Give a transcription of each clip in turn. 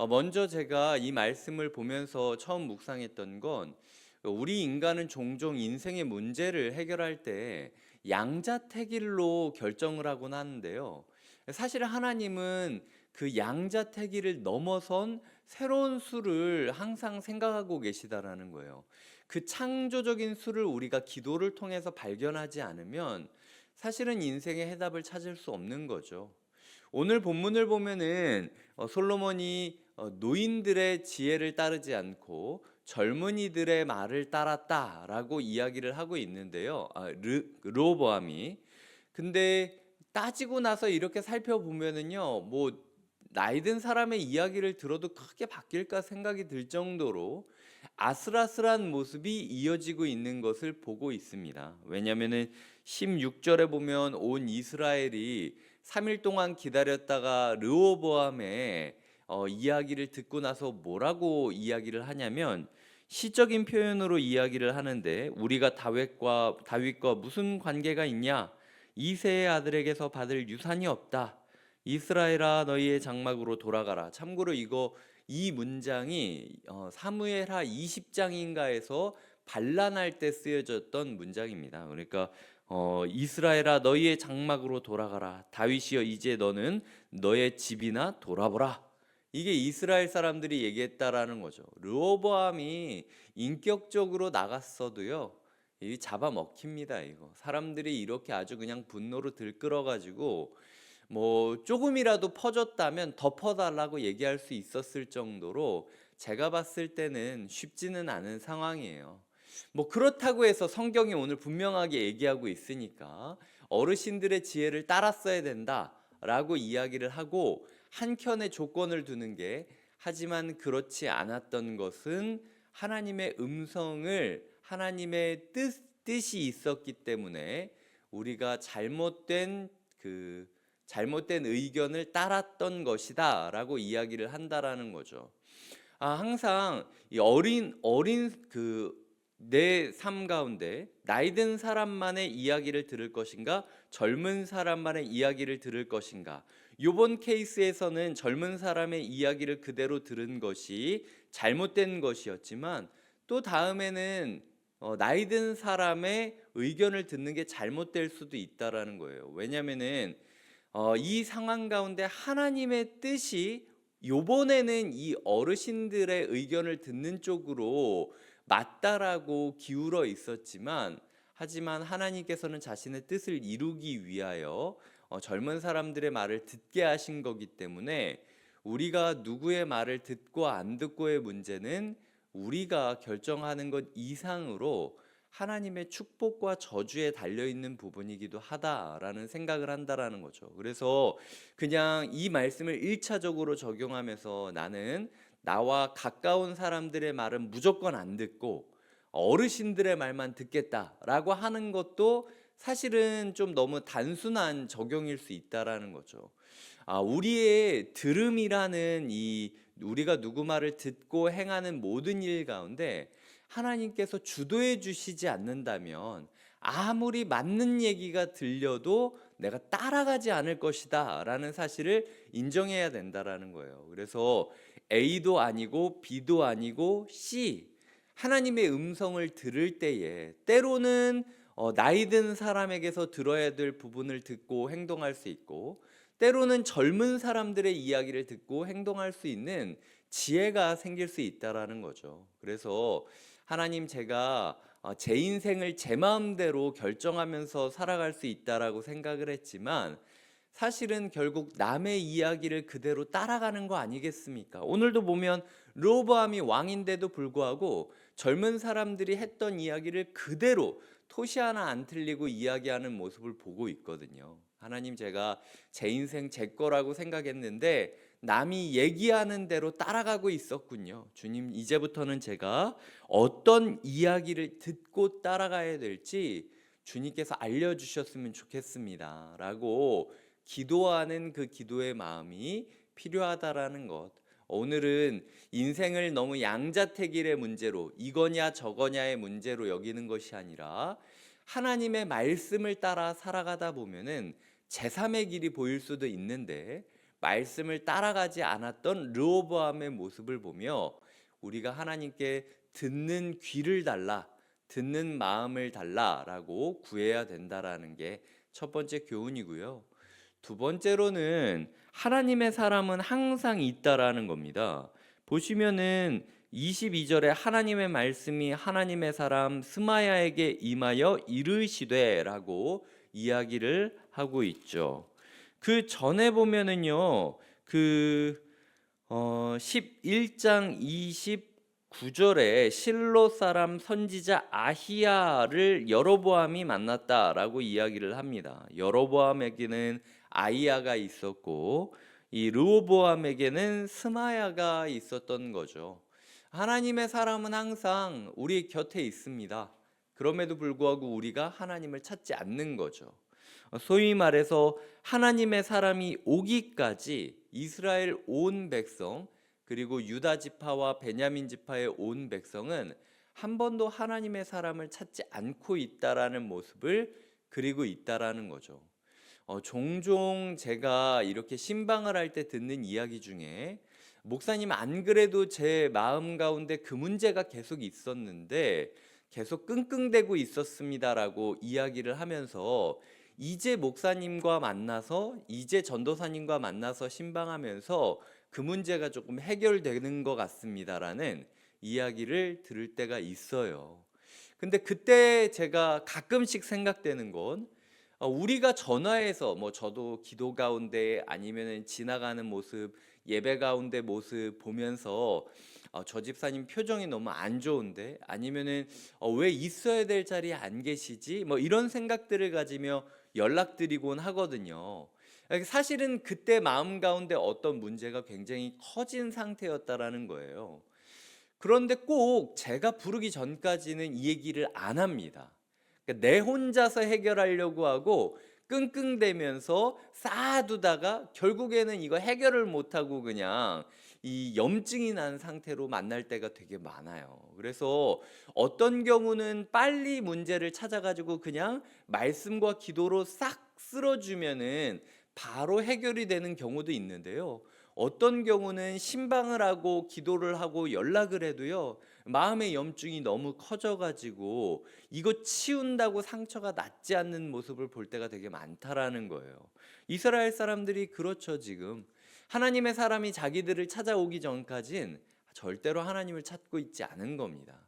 먼저 제가 이 말씀을 보면서 처음 묵상했던 건 우리 인간은 종종 인생의 문제를 해결할 때 양자택일로 결정을 하곤 하는데요. 사실 하나님은 그 양자택일을 넘어선 새로운 수를 항상 생각하고 계시다라는 거예요. 그 창조적인 수를 우리가 기도를 통해서 발견하지 않으면 사실은 인생의 해답을 찾을 수 없는 거죠. 오늘 본문을 보면은 솔로몬이 노인들의 지혜를 따르지 않고 젊은이들의 말을 따랐다라고 이야기를 하고 있는데요. 르호보암이. 근데 따지고 나서 이렇게 살펴보면은요, 뭐 나이 든 사람의 이야기를 들어도 크게 바뀔까 생각이 들 정도로 아슬아슬한 모습이 이어지고 있는 것을 보고 있습니다. 왜냐하면은 16절에 보면 온 이스라엘이 3일 동안 기다렸다가 르호보암의 이야기를 듣고 나서 뭐라고 이야기를 하냐면 시적인 표현으로 이야기를 하는데 우리가 다윗과 무슨 관계가 있냐? 이새의 아들에게서 받을 유산이 없다. 이스라엘아 너희의 장막으로 돌아가라. 참고로 이 문장이 사무엘하 20장인가에서 반란할 때 쓰여졌던 문장입니다. 그러니까 이스라엘아 너희의 장막으로 돌아가라. 다윗이여 이제 너는 너의 집이나 돌아보라. 이게 이스라엘 사람들이 얘기했다라는 거죠. 르호보암이 인격적으로 나갔어도요. 이 잡아먹힙니다, 이거. 사람들이 이렇게 아주 그냥 분노로 들끓어가지고 뭐 조금이라도 퍼졌다면 덮어달라고 얘기할 수 있었을 정도로 제가 봤을 때는 쉽지는 않은 상황이에요. 뭐 그렇다고 해서 성경이 오늘 분명하게 얘기하고 있으니까 어르신들의 지혜를 따랐어야 된다라고 이야기를 하고 한켠에 조건을 두는 게, 하지만 그렇지 않았던 것은 하나님의 음성을, 하나님의 뜻이 있었기 때문에 우리가 잘못된 의견을 따랐던 것이다라고 이야기를 한다라는 거죠. 항상 이 어린 내 삶 가운데 나이 든 사람만의 이야기를 들을 것인가, 젊은 사람만의 이야기를 들을 것인가. 요번 케이스에서는 젊은 사람의 이야기를 그대로 들은 것이 잘못된 것이었지만, 또 다음에는 나이 든 사람의 의견을 듣는 게 잘못될 수도 있다라는 거예요. 왜냐면은 이 상황 가운데 하나님의 뜻이 요번에는 이 어르신들의 의견을 듣는 쪽으로 맞다라고 기울어 있었지만, 하지만 하나님께서는 자신의 뜻을 이루기 위하여 젊은 사람들의 말을 듣게 하신 거기 때문에, 우리가 누구의 말을 듣고 안 듣고의 문제는 우리가 결정하는 것 이상으로 하나님의 축복과 저주에 달려있는 부분이기도 하다라는 생각을 한다라는 거죠. 그래서 그냥 이 말씀을 1차적으로 적용하면서 나는 나와 가까운 사람들의 말은 무조건 안 듣고 어르신들의 말만 듣겠다라고 하는 것도 사실은 좀 너무 단순한 적용일 수 있다라는 거죠. 우리의 들음이라는 우리가 누구 말을 듣고 행하는 모든 일 가운데 하나님께서 주도해 주시지 않는다면 아무리 맞는 얘기가 들려도 내가 따라가지 않을 것이다 라는 사실을 인정해야 된다라는 거예요. 그래서 A도 아니고 B도 아니고 C, 하나님의 음성을 들을 때에 때로는 나이 든 사람에게서 들어야 될 부분을 듣고 행동할 수 있고, 때로는 젊은 사람들의 이야기를 듣고 행동할 수 있는 지혜가 생길 수 있다라는 거죠. 그래서 하나님, 제가 제 인생을 제 마음대로 결정하면서 살아갈 수 있다라고 생각을 했지만, 사실은 결국 남의 이야기를 그대로 따라가는 거 아니겠습니까? 오늘도 보면 르호보암이 왕인데도 불구하고 젊은 사람들이 했던 이야기를 그대로 토시 하나 안 틀리고 이야기하는 모습을 보고 있거든요. 하나님, 제가 제 인생 제 거라고 생각했는데 남이 얘기하는 대로 따라가고 있었군요. 주님, 이제부터는 제가 어떤 이야기를 듣고 따라가야 될지 주님께서 알려주셨으면 좋겠습니다 라고 기도하는 그 기도의 마음이 필요하다라는 것. 오늘은 인생을 너무 양자택일의 문제로, 이거냐 저거냐의 문제로 여기는 것이 아니라 하나님의 말씀을 따라 살아가다 보면은 제3의 길이 보일 수도 있는데, 말씀을 따라가지 않았던 르호보암의 모습을 보며 우리가 하나님께 듣는 귀를 달라, 듣는 마음을 달라라고 구해야 된다라는 게 첫 번째 교훈이고요. 두 번째로는 하나님의 사람은 항상 있다라는 겁니다. 보시면은 22절에 하나님의 말씀이 하나님의 사람 스마야에게 임하여 이르시되라고 이야기를 하고 있죠. 그 전에 보면은요. 11장 29절에 실로 사람 선지자 아히야를 여로보암이 만났다라고 이야기를 합니다. 여로보암에게는 아히야가 있었고 이 르호보암에게는 스마야가 있었던 거죠. 하나님의 사람은 항상 우리 곁에 있습니다. 그럼에도 불구하고 우리가 하나님을 찾지 않는 거죠. 소위 말해서 하나님의 사람이 오기까지 이스라엘 온 백성 그리고 유다 지파와 베냐민 지파의 온 백성은 한 번도 하나님의 사람을 찾지 않고 있다라는 모습을 그리고 있다라는 거죠. 종종 제가 이렇게 신방을 할 때 듣는 이야기 중에 목사님 안 그래도 제 마음 가운데 그 문제가 계속 있었는데 계속 끙끙대고 있었습니다라고 이야기를 하면서 이제 목사님과 만나서 이제 전도사님과 만나서 신방하면서 그 문제가 조금 해결되는 것 같습니다라는 이야기를 들을 때가 있어요. 근데 그때 제가 가끔씩 생각되는 건 우리가 전화해서 뭐 저도 기도 가운데 아니면은 지나가는 모습 예배 가운데 모습 보면서 저 집사님 표정이 너무 안 좋은데 아니면은 왜 있어야 될 자리에 안 계시지 뭐 이런 생각들을 가지며 연락드리곤 하거든요. 사실은 그때 마음 가운데 어떤 문제가 굉장히 커진 상태였다라는 거예요. 그런데 꼭 제가 부르기 전까지는 이 얘기를 안 합니다. 그러니까 내 혼자서 해결하려고 하고 끙끙대면서 쌓아두다가 결국에는 이거 해결을 못하고 그냥 이 염증이 난 상태로 만날 때가 되게 많아요. 그래서 어떤 경우는 빨리 문제를 찾아가지고 그냥 말씀과 기도로 싹 쓸어주면은 바로 해결이 되는 경우도 있는데요. 어떤 경우는 신방을 하고 기도를 하고 연락을 해도요. 마음의 염증이 너무 커져가지고 이거 치운다고 상처가 낫지 않는 모습을 볼 때가 되게 많다라는 거예요. 이스라엘 사람들이 그렇죠, 지금. 하나님의 사람이 자기들을 찾아오기 전까진 절대로 하나님을 찾고 있지 않은 겁니다.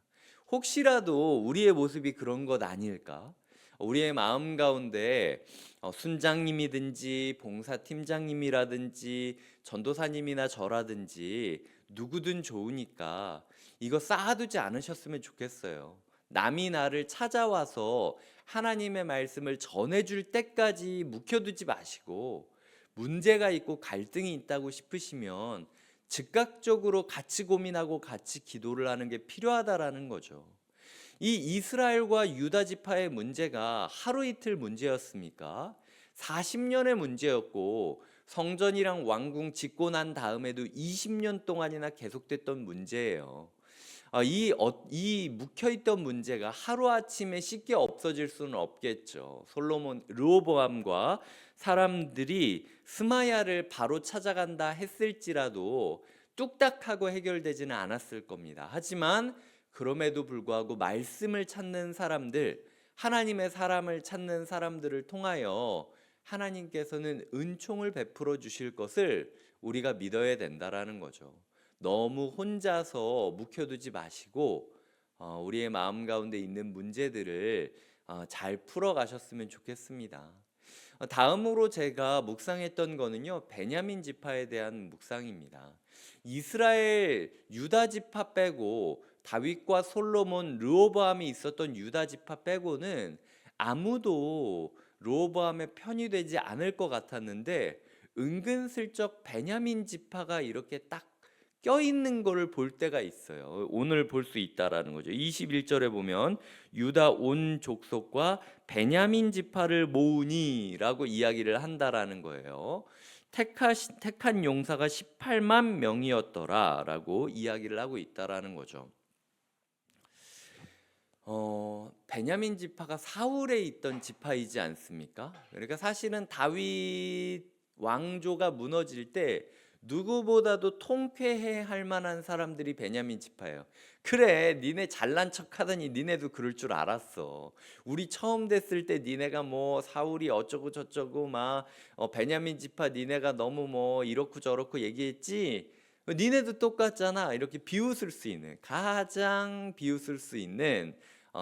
혹시라도 우리의 모습이 그런 것 아닐까? 우리의 마음 가운데 순장님이든지 봉사팀장님이라든지 전도사님이나 저라든지 누구든 좋으니까 이거 쌓아두지 않으셨으면 좋겠어요. 남이 나를 찾아와서 하나님의 말씀을 전해줄 때까지 묵혀두지 마시고 문제가 있고 갈등이 있다고 싶으시면 즉각적으로 같이 고민하고 같이 기도를 하는 게 필요하다라는 거죠. 이 이스라엘과 유다 지파의 문제가 하루 이틀 문제였습니까? 40년의 문제였고 성전이랑 왕궁 짓고 난 다음에도 20년 동안이나 계속됐던 문제예요. 이 묵혀있던 문제가 하루아침에 쉽게 없어질 수는 없겠죠. 솔로몬 르호보암과 사람들이 스마야를 바로 찾아간다 했을지라도 뚝딱하고 해결되지는 않았을 겁니다. 하지만 그럼에도 불구하고 말씀을 찾는 사람들, 하나님의 사람을 찾는 사람들을 통하여 하나님께서는 은총을 베풀어 주실 것을 우리가 믿어야 된다라는 거죠. 너무 혼자서 묵혀두지 마시고 우리의 마음 가운데 있는 문제들을 잘 풀어가셨으면 좋겠습니다. 다음으로 제가 묵상했던 거는요, 베냐민 지파에 대한 묵상입니다. 이스라엘 유다 지파 빼고 다윗과 솔로몬, 르호보암이 있었던 유다 지파 빼고는 아무도 르호보암의 편이 되지 않을 것 같았는데 은근슬쩍 베냐민 지파가 이렇게 딱 껴있는 거를 볼 때가 있어요. 오늘 볼 수 있다라는 거죠. 21절에 보면 유다 온 족속과 베냐민 지파를 모으니라고 이야기를 한다라는 거예요. 택한 용사가 18만 명이었더라라고 이야기를 하고 있다라는 거죠. 베냐민 지파가 사울에 있던 지파이지 않습니까? 그러니까 사실은 다윗 왕조가 무너질 때 누구보다도 통쾌해할 만한 사람들이 베냐민 지파예요. 그래, 니네 잘난 척하더니 니네도 그럴 줄 알았어. 우리 처음 됐을 때 니네가 뭐 사울이 어쩌고 저쩌고 막 베냐민 지파 니네가 너무 뭐 이렇고 저렇고 얘기했지. 니네도 똑같잖아. 이렇게 비웃을 수 있는, 가장 비웃을 수 있는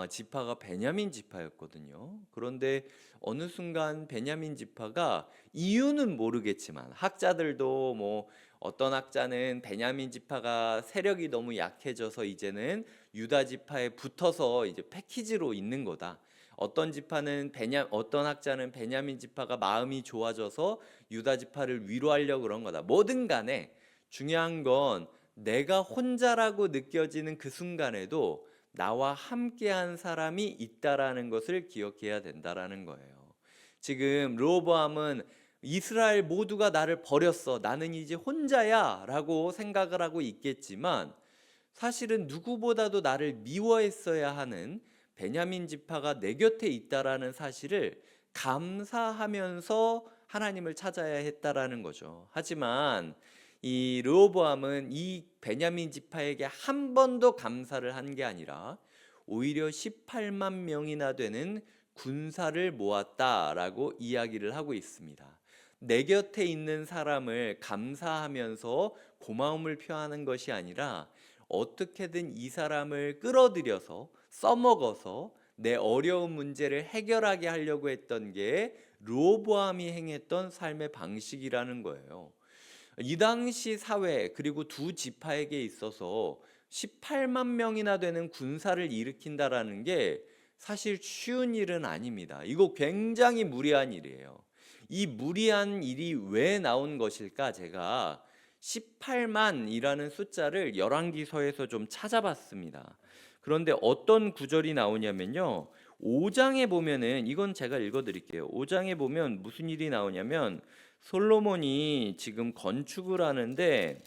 지파가 베냐민 지파였거든요. 그런데 어느 순간 베냐민 지파가, 이유는 모르겠지만 학자들도 뭐 어떤 학자는 베냐민 지파가 세력이 너무 약해져서 이제는 유다 지파에 붙어서 이제 패키지로 있는 거다. 어떤 학자는 베냐민 지파가 마음이 좋아져서 유다 지파를 위로하려고 그런 거다. 뭐든 간에 중요한 건 내가 혼자라고 느껴지는 그 순간에도 나와 함께한 사람이 있다라는 것을 기억해야 된다라는 거예요. 지금 르호보암은 이스라엘 모두가 나를 버렸어, 나는 이제 혼자야 라고 생각을 하고 있겠지만, 사실은 누구보다도 나를 미워했어야 하는 베냐민 지파가 내 곁에 있다라는 사실을 감사하면서 하나님을 찾아야 했다라는 거죠. 하지만 이 르호보암은 이 베냐민 지파에게 한 번도 감사를 한 게 아니라 오히려 18만 명이나 되는 군사를 모았다라고 이야기를 하고 있습니다. 내 곁에 있는 사람을 감사하면서 고마움을 표하는 것이 아니라 어떻게든 이 사람을 끌어들여서 써먹어서 내 어려운 문제를 해결하게 하려고 했던 게 르호보암이 행했던 삶의 방식이라는 거예요. 이 당시 사회, 그리고 두 지파에게 있어서 18만 명이나 되는 군사를 일으킨다라는 게 사실 쉬운 일은 아닙니다. 이거 굉장히 무리한 일이에요. 이 무리한 일이 왜 나온 것일까? 제가 18만이라는 숫자를 열왕기서에서 좀 찾아봤습니다. 그런데 어떤 구절이 나오냐면요, 5장에 보면은, 이건 제가 읽어드릴게요. 5장에 보면 무슨 일이 나오냐면, 솔로몬이 지금 건축을 하는데,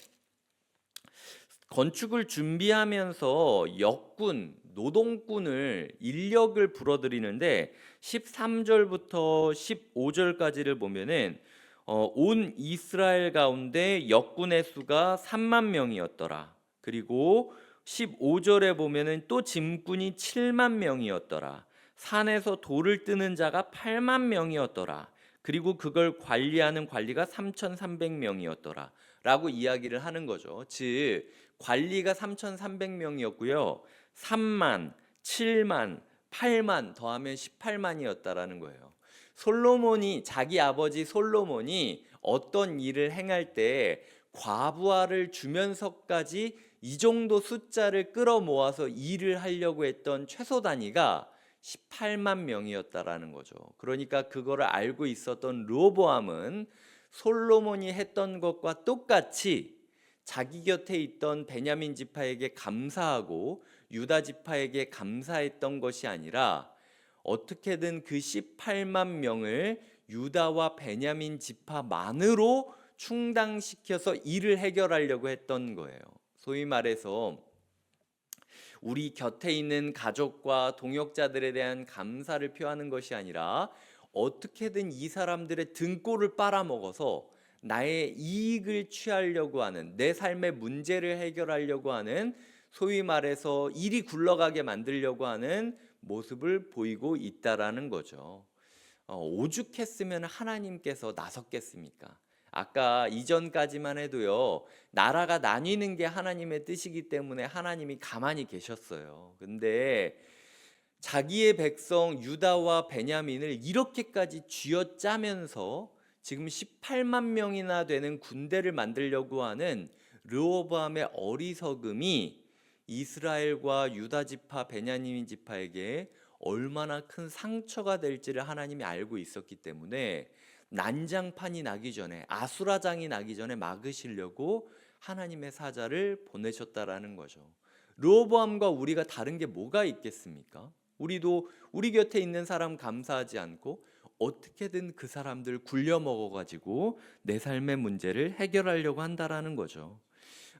건축을 준비하면서 역군, 노동꾼을, 인력을 불어들이는데 13절부터 15절까지를 보면은 온 이스라엘 가운데 역군의 수가 3만 명이었더라. 그리고 15절에 보면은 또 짐꾼이 7만 명이었더라. 산에서 돌을 뜨는 자가 8만 명이었더라. 그리고 그걸 관리하는 관리가 3,300명이었더라. 라고 이야기를 하는 거죠. 즉 관리가 3,300명이었고요. 3만, 7만, 8만 더하면 18만이었다라는 거예요. 솔로몬이, 자기 아버지 솔로몬이 어떤 일을 행할 때 과부하를 주면서까지 이 정도 숫자를 끌어모아서 일을 하려고 했던 최소 단위가 18만 명이었다라는 거죠. 그러니까 그거를 알고 있었던 르호보암은 솔로몬이 했던 것과 똑같이 자기 곁에 있던 베냐민 지파에게 감사하고 유다 지파에게 감사했던 것이 아니라 어떻게든 그 18만 명을 유다와 베냐민 지파만으로 충당시켜서 일을 해결하려고 했던 거예요. 소위 말해서 우리 곁에 있는 가족과 동역자들에 대한 감사를 표하는 것이 아니라 어떻게든 이 사람들의 등골을 빨아먹어서 나의 이익을 취하려고 하는, 내 삶의 문제를 해결하려고 하는, 소위 말해서 일이 굴러가게 만들려고 하는 모습을 보이고 있다라는 거죠. 오죽했으면 하나님께서 나섰겠습니까? 아까 이전까지만 해도요, 나라가 나뉘는 게 하나님의 뜻이기 때문에 하나님이 가만히 계셨어요. 근데 자기의 백성 유다와 베냐민을 이렇게까지 쥐어짜면서 지금 18만 명이나 되는 군대를 만들려고 하는 르호보암의 어리석음이 이스라엘과 유다 지파, 베냐민 지파에게 얼마나 큰 상처가 될지를 하나님이 알고 있었기 때문에 난장판이 나기 전에, 아수라장이 나기 전에 막으시려고 하나님의 사자를 보내셨다라는 거죠. 르호보암과 우리가 다른 게 뭐가 있겠습니까? 우리도 우리 곁에 있는 사람 감사하지 않고 어떻게든 그 사람들 굴려 먹어가지고 내 삶의 문제를 해결하려고 한다라는 거죠.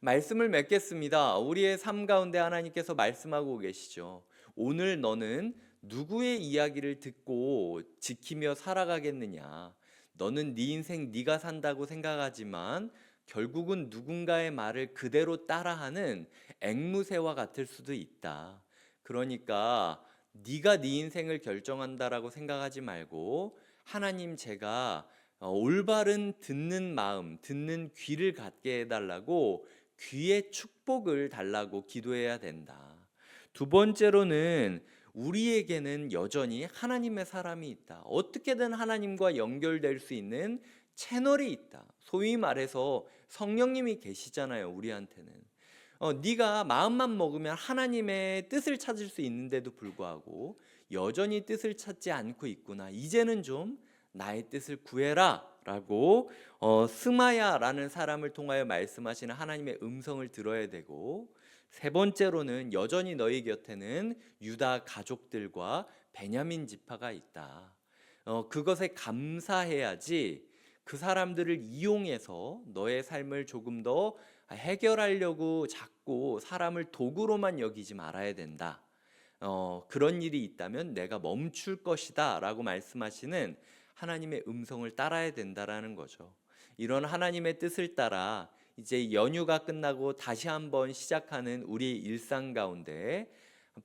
말씀을 맺겠습니다. 우리의 삶 가운데 하나님께서 말씀하고 계시죠. 오늘 너는 누구의 이야기를 듣고 지키며 살아가겠느냐? 너는 네 인생 네가 산다고 생각하지만 결국은 누군가의 말을 그대로 따라하는 앵무새와 같을 수도 있다. 그러니까 네가 네 인생을 결정한다라고 생각하지 말고 하나님 제가 올바른 듣는 마음, 듣는 귀를 갖게 해달라고 귀의 축복을 달라고 기도해야 된다. 두 번째로는 우리에게는 여전히 하나님의 사람이 있다. 어떻게든 하나님과 연결될 수 있는 채널이 있다. 소위 말해서 성령님이 계시잖아요, 우리한테는. 네가 마음만 먹으면 하나님의 뜻을 찾을 수 있는데도 불구하고 여전히 뜻을 찾지 않고 있구나. 이제는 좀 나의 뜻을 구해라 라고 스마야라는 사람을 통하여 말씀하시는 하나님의 음성을 들어야 되고, 세 번째로는 여전히 너희 곁에는 유다 가족들과 베냐민 지파가 있다. 그것에 감사해야지 그 사람들을 이용해서 너의 삶을 조금 더 해결하려고 자꾸 사람을 도구로만 여기지 말아야 된다. 그런 일이 있다면 내가 멈출 것이다 라고 말씀하시는 하나님의 음성을 따라야 된다라는 거죠. 이런 하나님의 뜻을 따라 이제 연휴가 끝나고 다시 한번 시작하는 우리 일상 가운데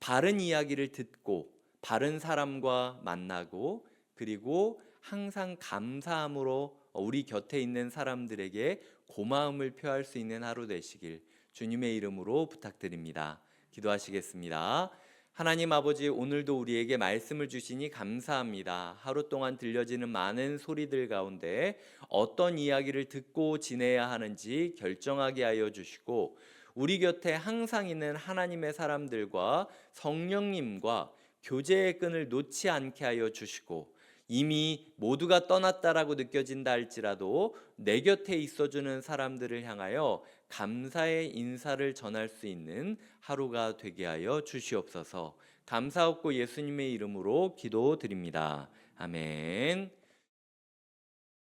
바른 이야기를 듣고 바른 사람과 만나고, 그리고 항상 감사함으로 우리 곁에 있는 사람들에게 고마움을 표할 수 있는 하루 되시길 주님의 이름으로 부탁드립니다. 기도하시겠습니다. 하나님 아버지, 오늘도 우리에게 말씀을 주시니 감사합니다. 하루 동안 들려지는 많은 소리들 가운데 어떤 이야기를 듣고 지내야 하는지 결정하게 하여 주시고, 우리 곁에 항상 있는 하나님의 사람들과 성령님과 교제의 끈을 놓지 않게 하여 주시고, 이미 모두가 떠났다라고 느껴진다 할지라도 내 곁에 있어주는 사람들을 향하여 감사의 인사를 전할 수 있는 하루가 되게 하여 주시옵소서. 감사하고 예수님의 이름으로 기도드립니다. 아멘.